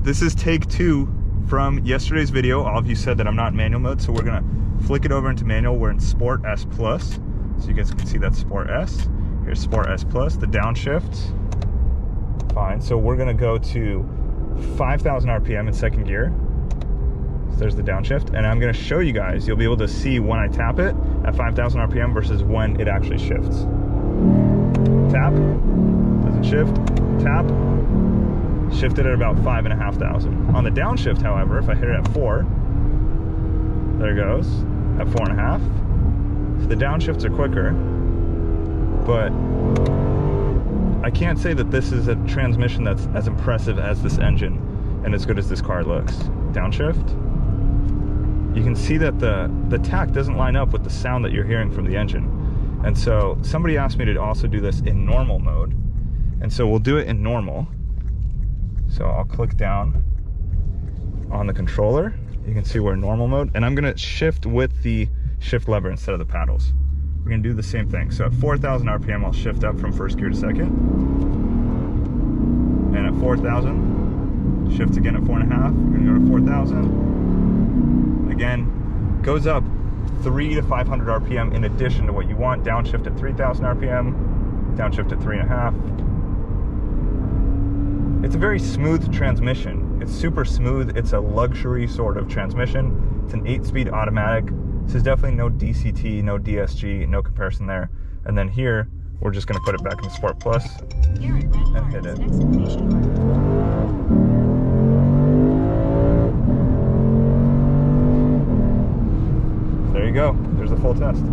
this is take 2 from yesterday's video. All of you said that I'm not in manual mode, so we're gonna flick it over into manual. We're in Sport S Plus, so you guys can see that Sport S. Here's Sport S Plus, the downshift. Fine, so we're gonna go to 5,000 RPM in second gear. So there's the downshift, and I'm gonna show you guys. You'll be able to see when I tap it at 5,000 RPM versus when it actually shifts. Tap, doesn't shift, tap, shifted at about 5,500. On the downshift, however, if I hit it at 4, there it goes, at 4.5. So the downshifts are quicker, but I can't say that this is a transmission that's as impressive as this engine and as good as this car looks. Downshift, you can see that the tach doesn't line up with the sound that you're hearing from the engine. And so somebody asked me to also do this in normal mode. And so we'll do it in normal. So I'll click down on the controller. You can see we're in normal mode, and I'm gonna shift with the shift lever instead of the paddles. We're gonna do the same thing. So at 4,000 RPM, I'll shift up from first gear to second. And at 4,000, shift again at 4.5. We're gonna go to 4,000. Again, goes up 300 to 500 RPM in addition to what you want. Downshift at 3,000 RPM, downshift at 3.5. It's a very smooth transmission. It's super smooth. It's a luxury sort of transmission. It's an 8-speed automatic. This is definitely no DCT, no DSG, no comparison there. And then here, we're just gonna put it back in Sport Plus and hit it. There you go, there's the full test.